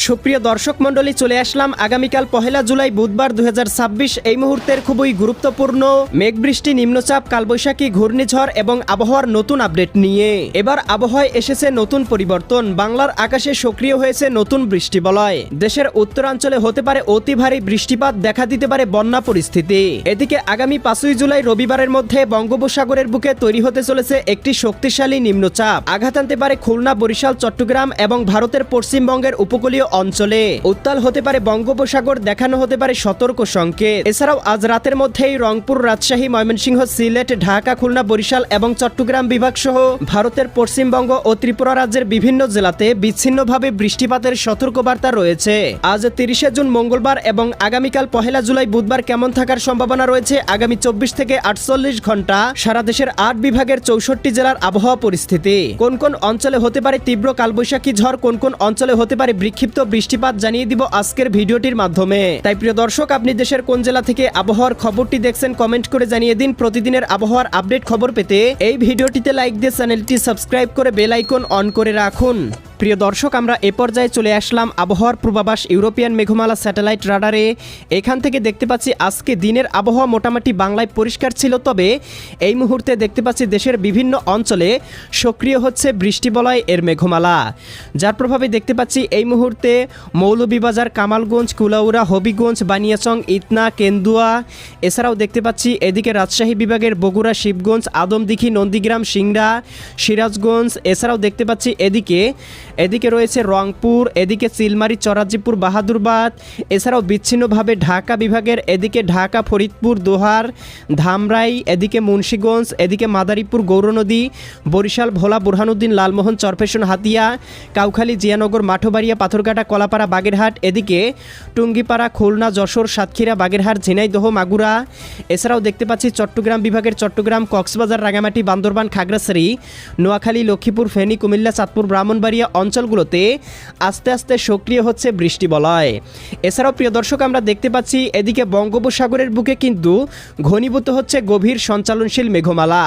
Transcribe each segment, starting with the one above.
সুপ্রিয় দর্শক মণ্ডলী, চলে আসলাম আগামীকাল 1 জুলাই বুধবার 2026 এই মুহূর্তের খুবই গুরুত্বপূর্ণ মেঘ বৃষ্টি, নিম্নচাপ, কালবৈশাখী, ঘূর্ণিঝড় এবং আবহাওয়ার নতুন আপডেট নিয়ে। এবার আবহাওয়ায় এসেছে নতুন পরিবর্তন। বাংলার আকাশে সক্রিয় হয়েছে নতুন বৃষ্টিবলয়। দেশের উত্তরাঞ্চলে হতে পারে অতি ভারী বৃষ্টিপাত, দেখা দিতে পারে বন্যা পরিস্থিতি। এদিকে আগামী 5 জুলাই রবিবারের মধ্যে বঙ্গোপসাগরের বুকে তৈরি হতে চলেছে একটি শক্তিশালী নিম্নচাপ। আঘাত আনতে পারে খুলনা, বরিশাল, চট্টগ্রাম এবং ভারতের পশ্চিমবঙ্গের উপকূলীয় অঞ্চলে। উত্তাল হতে পারে বঙ্গোপসাগর, দেখানো হতে পারে সতর্ক সংকেত। এছাড়াও আজ রাতের মধ্যেই রংপুর, রাজশাহী, ময়মনসিংহ, সিলেট, ঢাকা, খুলনা, বরিশাল এবং চট্টগ্রাম বিভাগ সহ ভারতের পশ্চিমবঙ্গ ও ত্রিপুরা রাজ্যের বিভিন্ন জেলাতে বিচ্ছিন্নভাবে বৃষ্টিপাতের সতর্কবার্তা রয়েছে। আজ 30 জুন মঙ্গলবার এবং আগামীকাল 1 জুলাই বুধবার কেমন থাকার সম্ভাবনা রয়েছে আগামী 24 থেকে 48 ঘন্টা সারা দেশের 8 বিভাগের 64 জেলার আবহাওয়া পরিস্থিতি। কোন কোন অঞ্চলে হতে পারে তীব্র কালবৈশাখী ঝড়, কোন কোন অঞ্চলে হতে পারে বিক্ষিপ্ত বৃষ্টিপাত জানিয়ে দিব আজকের ভিডিওটির মাধ্যমে। তাই প্রিয় দর্শক, আপনি দেশের কোন জেলা থেকে আবহাওয়ার খবরটি দেখছেন কমেন্ট করে জানিয়ে দিন। প্রতিদিনের আবহাওয়ার আপডেট খবর পেতে এই ভিডিওটিতে লাইক দিয়ে চ্যানেলটি সাবস্ক্রাইব করে বেল আইকন অন করে রাখুন। প্রিয় দর্শক, আমরা এ পর্যায়ে চলে আসলাম আবহাওয়ার পূর্বাভাস ইউরোপিয়ান মেঘমালা স্যাটেলাইট রাডারে। এখান থেকে দেখতে পাচ্ছি আজকে দিনের আবহাওয়া মোটামুটি বাংলায় পরিষ্কার ছিল, তবে এই মুহূর্তে দেখতে পাচ্ছি দেশের বিভিন্ন অঞ্চলে সক্রিয় হচ্ছে বৃষ্টিবলয় এর মেঘমালা, যার প্রভাবে দেখতে পাচ্ছি এই মুহূর্তে মৌলভীবাজার, কামালগঞ্জ, কুলাউড়া, হবিগঞ্জ, বানিয়াচং, ইতনা, কেন্দুয়া, এছাড়াও দেখতে পাচ্ছি এদিকে রাজশাহী বিভাগের বগুড়া, শিবগঞ্জ, আদমদিঘি, নন্দীগ্রাম, সিংড়া, সিরাজগঞ্জ, এছাড়াও দেখতে পাচ্ছি এদিকে রয়েছে রংপুর, এদিকে চিলমারি, চরাজিপুর, বাহাদুরবাদ, এছাড়াও বিচ্ছিন্নভাবে ঢাকা বিভাগের এদিকে ঢাকা, ফরিদপুর, দোহার, ধামরাই, এদিকে মুন্সীগঞ্জ, এদিকে মাদারীপুর, গৌরনদী, বরিশাল, ভোলা, বুরহানুদ্দিন, লালমোহন, চরফেশন, হাতিয়া, কাউখালী, জিয়ানগর, মাঠবাড়িয়া, পাথরঘাটা, কলাপাড়া, বাগেরহাট, এদিকে টুঙ্গিপাড়া, খুলনা, যশোর, সাতক্ষীরা, বাগেরহাট, ঝিনাইদহ, মাগুরা, এছাড়াও দেখতে পাচ্ছি চট্টগ্রাম বিভাগের চট্টগ্রাম, কক্সবাজার, রাঙামাটি, বান্দরবান, খাগড়াছড়ি, নোয়াখালী, লক্ষ্মীপুর, ফেনী, কুমিল্লা, চাঁদপুর, ব্রাহ্মণবাড়িয়া অঞ্চলগুলোতে আস্তে আস্তে সক্রিয় হচ্ছে বৃষ্টিবলয়। এছাড়াও প্রিয় দর্শক, আমরা দেখতে পাচ্ছি এদিকে বঙ্গোপসাগরের বুকে কিন্তু ঘনীভূত হচ্ছে গভীর সঞ্চালনশীল মেঘমালা,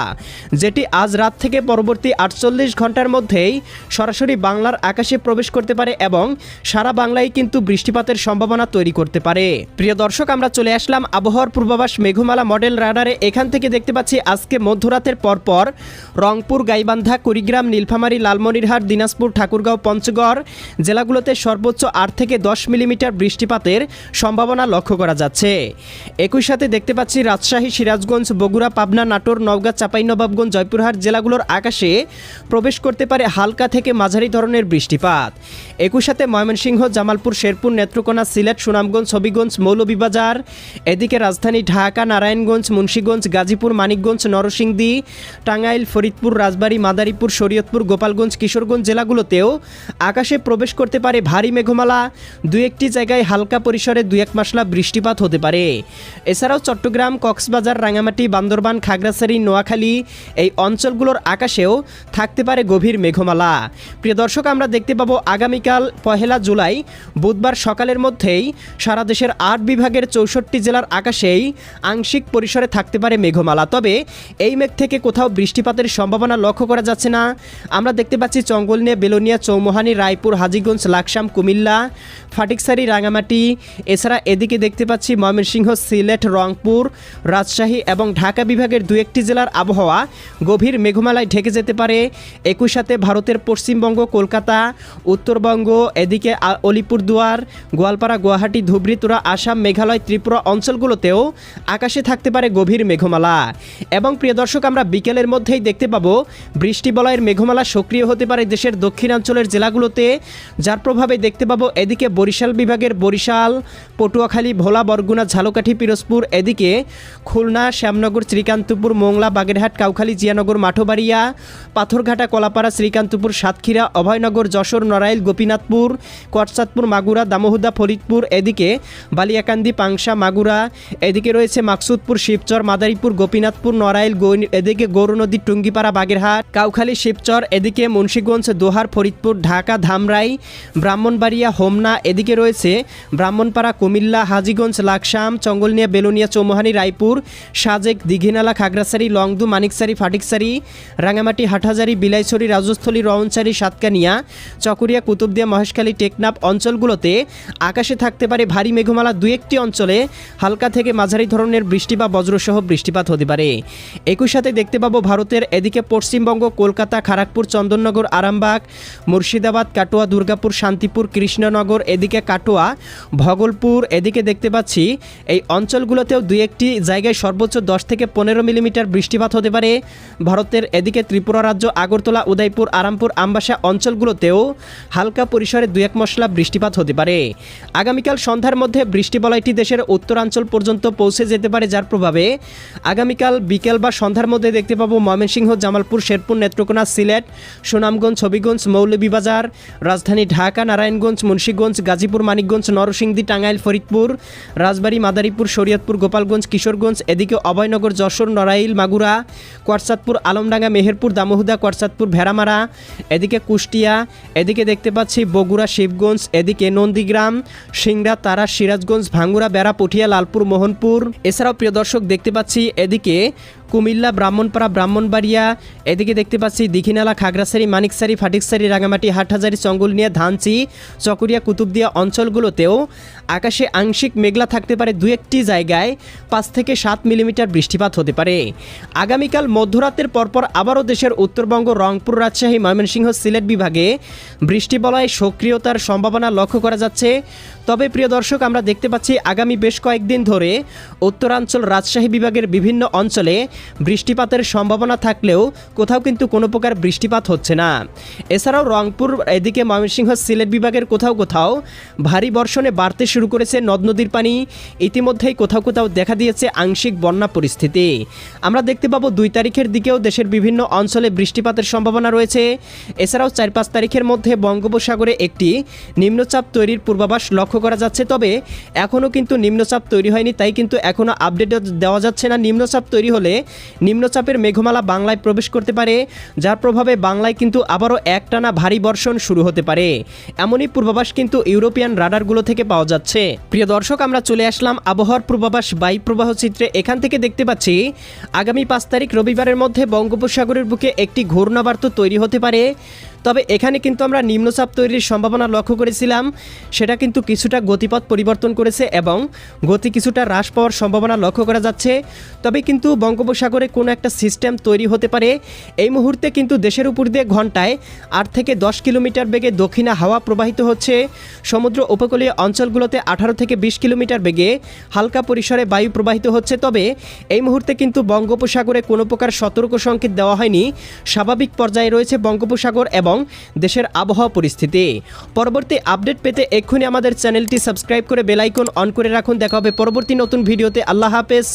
যেটি আজ রাত থেকে পরবর্তী 48 ঘন্টার মধ্যেই সরাসরি বাংলার আকাশে প্রবেশ করতে পারে এবং সারা বাংলায় কিন্তু বৃষ্টিপাতের সম্ভাবনা তৈরি করতে পারে। প্রিয় দর্শক, আমরা চলে আসলাম আবহাওয়ার পূর্বাভাস মেঘমালা মডেল রাডারে। এখান থেকে দেখতে পাচ্ছি আজকে মধ্যরাতের পরপর রংপুর, গাইবান্ধা, কুড়িগ্রাম, নীলফামারী, লালমনিরহাট, দিনাজপুর, ঠাকুরগাঁও, পঞ্চগড় জেলাগুলোতে সর্বোচ্চ 8 থেকে 10 মিলিমিটার বৃষ্টিপাতের সম্ভাবনা লক্ষ্য করা যাচ্ছে। একই সাথে দেখতে পাচ্ছি রাজশাহী, সিরাজগঞ্জ, বগুড়া, পাবনা, নাটোর, নওগাঁ, চাঁপাইনবাবগঞ্জ, জয়পুরহাট জেলাগুলোর আকাশে প্রবেশ করতে পারে হালকা থেকে মাঝারি ধরনের বৃষ্টিপাত। একই সাথে ময়মনসিংহ, জামালপুর, শেরপুর, নেত্রকোনা, সিলেট, সুনামগঞ্জ, হবিগঞ্জ, মৌলভীবাজার, এদিকে রাজধানী ঢাকা, নারায়ণগঞ্জ, মুন্সীগঞ্জ, গাজীপুর, মানিকগঞ্জ, নরসিংদী, টাঙ্গাইল, ফরিদপুর, রাজবাড়ী, মাদারীপুর, শরীয়তপুর, গোপালগঞ্জ, কিশোরগঞ্জ জেলাগুলোতেও আকাশে প্রবেশ করতে পারে ভারী মেঘমালা। 2-1টি জায়গায় হালকা পরিসরে 2-1 মাসলা বৃষ্টিপাত হতে পারে। এছাড়াও চট্টগ্রাম, কক্সবাজার, রাঙামাটি, বান্দরবান, খাগড়াছড়ি, নোয়াখালী এই অঞ্চলগুলোর আকাশেও থাকতে পারে গভীর মেঘমালা। প্রিয় দর্শক, আমরা দেখতে পাবো আগামীকাল 1 জুলাই বুধবার সকালের মধ্যেই সারা দেশের 8 বিভাগের 64 জেলার আকাশেই আংশিক পরিসরে থাকতে পারে মেঘমালা, তবে এই মেঘ থেকে কোথাও বৃষ্টিপাতের সম্ভাবনা লক্ষ্য করা যাচ্ছে না। আমরা দেখতে পাচ্ছি চঙ্গলনিয়া, বেলোনিয়া, চৌমোহানি, রায়পুর, হাজীগঞ্জ, লাকসাম, কুমিল্লা, ফাটিকছড়ি, রাঙামাটি, এছাড়া এদিকে দেখতে পাচ্ছি ময়মনসিংহ, সিলেট, রংপুর, রাজশাহী এবং ঢাকা বিভাগের 2-1টি জেলার আবহাওয়া গভীর মেঘমালায় ঢেকে যেতে পারে। একই সাথে ভারতের পশ্চিমবঙ্গ, কলকাতা, উত্তরবঙ্গ, এদিকে আলিপুরদুয়ার, গোয়ালপাড়া, গুয়াহাটি, ধুবড়ী, তুরা, আসাম, মেঘালয়, ত্রিপুরা অঞ্চলগুলোতেও আকাশে থাকতে পারে গভীর মেঘমালা। এবং প্রিয় দর্শক, আমরা বিকেলের মধ্যেই দেখতে পাবো বৃষ্টিবলয়ের মেঘমালা সক্রিয় হতে পারে দেশের দক্ষিণাঞ্চলের জেলাগুলোতে, যার প্রভাবে দেখতে পাবো এদিকে বরিশাল বিভাগের বরিশাল, পটুয়াখালী, ভোলা, বরগুনা, ঝালকাঠি, পিরোজপুর, এদিকে খুলনা, শ্যামনগর, শ্রীকান্তপুর, মোংলা, বাগেরহাট, কাউখালী, জিয়ানগর, মাঠবাড়িয়া, পাথরঘাটা, কলাপাড়া, শ্রীকান্তপুর, সাতক্ষীরা, অভয়নগর, যশোর, নড়াইল, গোপীনাথপুর, কটচাঁদপুর, মাগুরা, দামোহদা, ফরিদপুর, এদিকে বালিয়াকান্দি, পাংশা, মাগুরা, এদিকে রয়েছে মাকসুদপুর, শিবচর, মাদারীপুর, গোপীনাথপুর, নড়াইল, এদিকে গৌরনদী, টুঙ্গিপাড়া, বাগেরহাট, কাউখালী, শিবচর, এদিকে মুন্সীগঞ্জ, দোহার, ফরিদপুর, ফরিদপুর, ঢাকা, ধামরাই, ব্রাহ্মণবাড়িয়া, হোমনা, এদিকে রয়েছে ব্রাহ্মণপাড়া, কুমিল্লা, হাজীগঞ্জ, লাকসাম, চঙ্গলনিয়া, বেলোনিয়া, চৌমুহানি, রায়পুর, সাজেক, দীঘিনালা, খাগড়াছড়ি, লংদু, মানিকছড়ি, ফাটিকছড়ি, রাঙামাটি, হাটহাজারি, বিলাইছড়ি, রাজস্থলী, রওনছড়ি, সাতকানিয়া, চকরিয়া, কুতুবদিয়া, মহেশখালী, টেকনাফ অঞ্চলগুলোতে আকাশে থাকতে পারে ভারী মেঘমালা। দুই একটি অঞ্চলে হালকা থেকে মাঝারি ধরনের বৃষ্টি বা বজ্রসহ বৃষ্টিপাত হতে পারে। একই সাথে দেখতে পাবো ভারতের এদিকে পশ্চিমবঙ্গ, কলকাতা, খড়গপুর, চন্দননগর, আরামবাগ, মুর্শিদাবাদ, কাটোয়া, দুর্গাপুর, শান্তিপুর, কৃষ্ণনগর, এদিকে কাটোয়া, ভগলপুর, এদিকে দেখতে পাচ্ছি এই অঞ্চলগুলোতেও দুই একটি জায়গায় সর্বোচ্চ 10 থেকে 15 মিলিমিটার বৃষ্টিপাত হতে পারে। ভারতের এদিকে ত্রিপুরা রাজ্য, আগরতলা, উদয়পুর, আরামপুর, আমবাসা অঞ্চলগুলোতেও হালকা পরিসরে 2-1 মশলা বৃষ্টিপাত হতে পারে। আগামীকাল সন্ধ্যার মধ্যে বৃষ্টিবলয়টি দেশের উত্তরাঞ্চল পর্যন্ত পৌঁছে যেতে পারে, যার প্রভাবে আগামীকাল বিকেল বা সন্ধ্যার মধ্যে দেখতে পাবো ময়মনসিংহ, জামালপুর, শেরপুর, নেত্রকোনা, সিলেট, সুনামগঞ্জ, হবিগঞ্জ, মৌলভীবাজার, রাজধানী ঢাকা, নারায়ণগঞ্জ, মুন্সিগঞ্জ, গাজীপুর, মানিকগঞ্জ, নরসিংদী, টাঙ্গাইল, ফরিদপুর, রাজবাড়ী, মাদারীপুর, শরীয়তপুর, গোপালগঞ্জ, কিশোরগঞ্জ, এদিকে অভয়নগর, যশোর, নড়াইল, মাগুরা, কোটচাঁদপুর, আলমডাঙ্গা, মেহেরপুর, দামোহদা, কোটচাঁদপুর, ভেড়ামারা, এদিকে কুষ্টিয়া, এদিকে দেখতে পাচ্ছি বগুড়া, শিবগঞ্জ, এদিকে নন্দীগ্রাম, সিংড়া, তারা, সিরাজগঞ্জ, ভাঙ্গুড়া, বেড়া, পুঠিয়া, লালপুর, মোহনপুর। এছাড়াও প্রিয় দর্শক দেখতে পাচ্ছি এদিকে কুমিল্লা, ব্রাহ্মণপাড়া, ব্রাহ্মণবাড়িয়া, এদিকে দেখতে পাচ্ছি দীঘিনালা, খাগড়াছড়ি, মানিকছড়ি, ফাটিকছড়ি, রাঙামাটি, হাটহাজারি, চঙ্গলনিয়া, ধানচি, চকরিয়া, কুতুবদিয়া অঞ্চলগুলোতেও আকাশে আংশিক মেঘলা থাকতে পারে। দুই একটি জায়গায় 5 থেকে 7 মিলিমিটার বৃষ্টিপাত হতে পারে। আগামীকাল মধ্যরাতের পরপর আবারও দেশের উত্তরবঙ্গ, রংপুর, রাজশাহী, ময়মনসিংহ, সিলেট বিভাগে বৃষ্টিবলয় সক্রিয়তার সম্ভাবনা লক্ষ্য করা যাচ্ছে। তবে প্রিয় দর্শক, আমরা দেখতে পাচ্ছি আগামী বেশ কয়েকদিন ধরে উত্তরাঞ্চল, রাজশাহী বিভাগের বিভিন্ন অঞ্চলে বৃষ্টিপাতের সম্ভাবনা থাকলেও কোথাও কিন্তু কোনো প্রকার বৃষ্টিপাত হচ্ছে না। এছাড়াও রংপুর, এদিকে ময়মনসিংহ, সিলেট বিভাগের কোথাও কোথাও ভারী বর্ষণে বাড়তে শুরু করেছে নদ নদীর পানি। ইতিমধ্যেই কোথাও কোথাও দেখা দিয়েছে আংশিক বন্যা পরিস্থিতি। আমরা দেখতে পাবো 2 তারিখের দিকেও দেশের বিভিন্ন অঞ্চলে বৃষ্টিপাতের সম্ভাবনা রয়েছে। এছাড়াও 4-5 তারিখের মধ্যে বঙ্গোপসাগরে একটি নিম্নচাপ তৈরির পূর্বাভাস লক্ষ্য করা যাচ্ছে। তবে এখনও কিন্তু নিম্নচাপ তৈরি হয়নি, তাই কিন্তু এখনও আপডেট দেওয়া যাচ্ছে না। নিম্নচাপ তৈরি হলে নিম্নচাপের মেঘমালা বাংলায় প্রবেশ করতে পারে, যার প্রভাবে বাংলায় কিন্তু আবারও একটানা ভারী বর্ষণ শুরু হতে পারে। এমনই পূর্বাভাস কিন্তু ইউরোপিয়ান রাডারগুলো থেকে পাওয়া যাচ্ছে। প্রিয় দর্শক, আমরা চলে আসলাম আবহাওয়ার পূর্বাভাস বায়ু প্রবাহ চিত্রে। এখান থেকে দেখতে পাচ্ছি আগামী 5 তারিখ রবিবারের মধ্যে বঙ্গোপসাগরের বুকে একটি ঘূর্ণাবর্ত তৈরি হতে পারে। তবে এখানে কিন্তু আমরা নিম্নচাপ তৈরির সম্ভাবনা লক্ষ্য করেছিলাম, সেটা কিন্তু কিছুটা গতিপথ পরিবর্তন করেছে এবং গতি কিছুটা হ্রাস পাওয়ার সম্ভাবনা লক্ষ্য করা যাচ্ছে। তবে কিন্তু বঙ্গোপসাগরে কোনো একটা সিস্টেম তৈরি হতে পারে। এই মুহূর্তে কিন্তু দেশের উপর দিয়ে ঘন্টায় 8 থেকে 10 কিলোমিটার বেগে দক্ষিণা হাওয়া প্রবাহিত হচ্ছে। সমুদ্র উপকূলীয় অঞ্চলগুলোতে 18 থেকে 20 কিলোমিটার বেগে হালকা পরিসরে বায়ু প্রবাহিত হচ্ছে। তবে এই মুহূর্তে কিন্তু বঙ্গোপসাগরে কোনো প্রকার সতর্ক সংকেত দেওয়া হয়নি। স্বাভাবিক পর্যায়ে রয়েছে বঙ্গোপসাগর এবং দেশের আবহাওয়া পরিস্থিতি। পরবর্তী আপডেট পেতে এক্ষুনি আমাদের চ্যানেলটি সাবস্ক্রাইব করে বেল আইকন অন করে রাখুন। দেখা হবে পরবর্তী নতুন ভিডিওতে। আল্লাহ হাফেজ।